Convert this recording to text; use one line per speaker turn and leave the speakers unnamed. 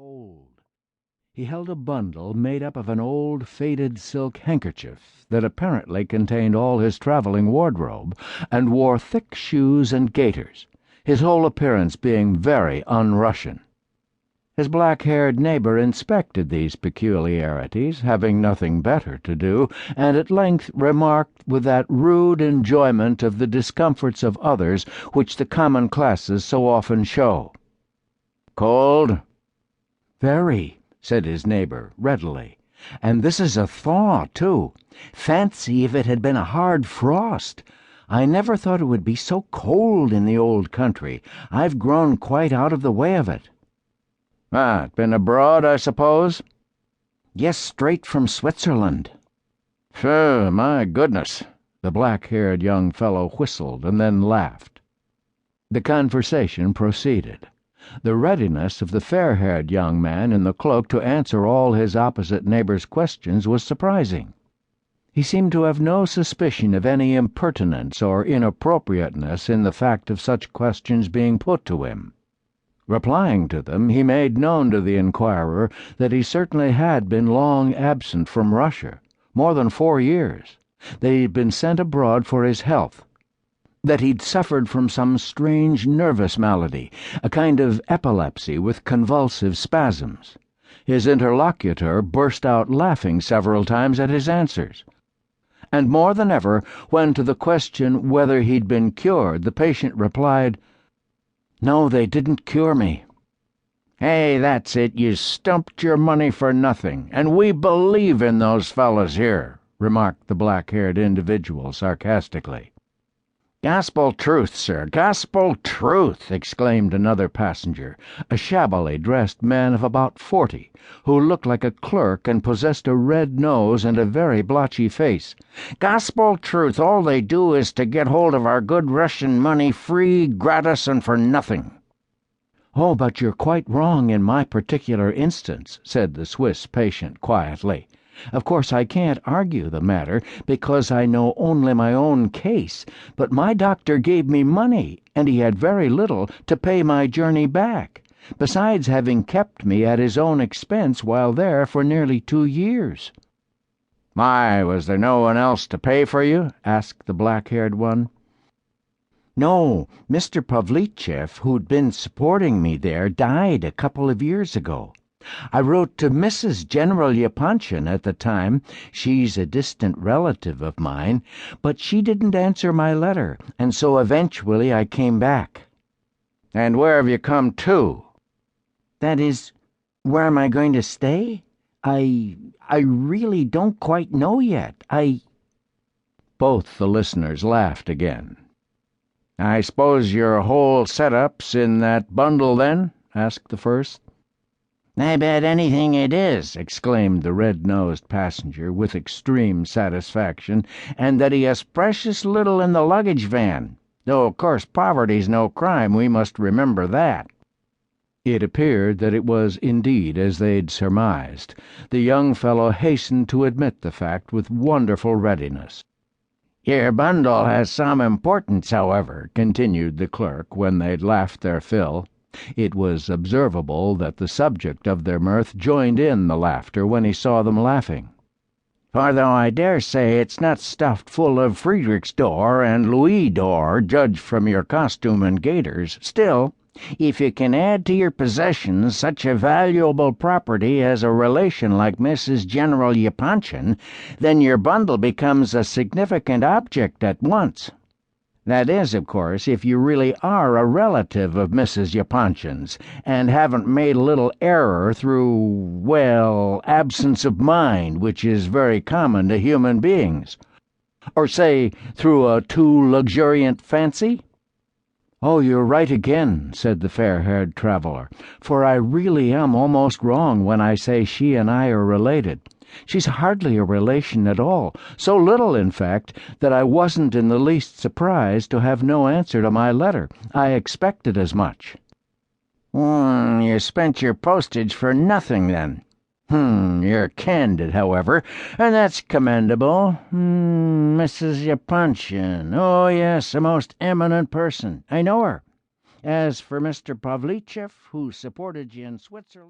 cold. He held a bundle made up of an old faded silk handkerchief that apparently contained all his traveling wardrobe, and wore thick shoes and gaiters, his whole appearance being very un-Russian. His black-haired neighbor inspected these peculiarities, having nothing better to do, and at length remarked with that rude enjoyment of the discomforts of others which the common classes so often show, "Cold?" "Very," said his neighbor, readily. "And this is a thaw, too. Fancy if it had been a hard frost. I never thought it would be so cold in the old country. I've grown quite out of the way of it."
Been abroad, I suppose?"
"Yes, straight from Switzerland."
"Phew, my goodness."
The black-haired young fellow whistled and then laughed. The conversation proceeded. The readiness of the fair-haired young man in the cloak to answer all his opposite neighbor's questions was surprising. He seemed to have no suspicion of any impertinence or inappropriateness in the fact of such questions being put to him. Replying to them, he made known to the inquirer that he certainly had been long absent from Russia, more than 4 years, that he'd been sent abroad for his health, that he'd suffered from some strange nervous malady, a kind of epilepsy with convulsive spasms. His interlocutor burst out laughing several times at his answers. And more than ever, when to the question whether he'd been cured, the patient replied, "No, they didn't cure me."
"Hey, that's it. You stumped your money for nothing, and we believe in those fellows here," remarked the black-haired individual sarcastically.
"Gospel truth, sir, gospel truth," exclaimed another passenger, a shabbily dressed man of about 40, who looked like a clerk and possessed a red nose and a very blotchy face. "Gospel truth, all they do is to get hold of our good Russian money free, gratis, and for nothing." "Oh, but you're quite wrong in my particular instance," said the Swiss patient quietly. "Of course I can't argue the matter, because I know only my own case, but my doctor gave me money, and he had very little to pay my journey back, besides having kept me at his own expense while there for nearly 2 years.
"Why, was there no one else to pay for you?" asked the black-haired one.
"No, Mr. Pavlicheff, who'd been supporting me there, died a couple of years ago. I wrote to Mrs. General Yapanchin at the time. She's a distant relative of mine, but she didn't answer my letter, and so eventually I came back."
"And where have you come to?"
"That is, where am I going to stay? I really don't quite know yet. Both the listeners laughed again.
"I suppose your whole setup's in that bundle, then?" asked the first.
"I bet anything it is," exclaimed the red-nosed passenger with extreme satisfaction, "and that he has precious little in the luggage van. Though, of course, poverty's no crime, we must remember that." It appeared that it was indeed as they'd surmised. The young fellow hastened to admit the fact with wonderful readiness.
"Your bundle has some importance, however," continued the clerk when they'd laughed their fill.
It was observable that the subject of their mirth joined in the laughter when he saw them laughing.
"For though I dare say it's not stuffed full of Friedrich's d'Or and Louis d'Or, judged from your costume and gaiters, still, if you can add to your possessions such a valuable property as a relation like Mrs. General Yapanchin, then your bundle becomes a significant object at once. That is, of course, if you really are a relative of Mrs. Yapanchin's, and haven't made a little error through, well, absence of mind, which is very common to human beings. Or, say, through a too luxuriant fancy."
"Oh, you're right again," said the fair-haired traveler, "for I really am almost wrong when I say she and I are related. She's hardly a relation at all, so little, in fact, that I wasn't in the least surprised to have no answer to my letter. I expected as much."
You spent your postage for nothing, then." You're candid, however, and that's commendable. Mrs. Yapanchin. Oh, yes, a most eminent person. I know her. As for Mr. Pavlicheff, who supported you in Switzerland...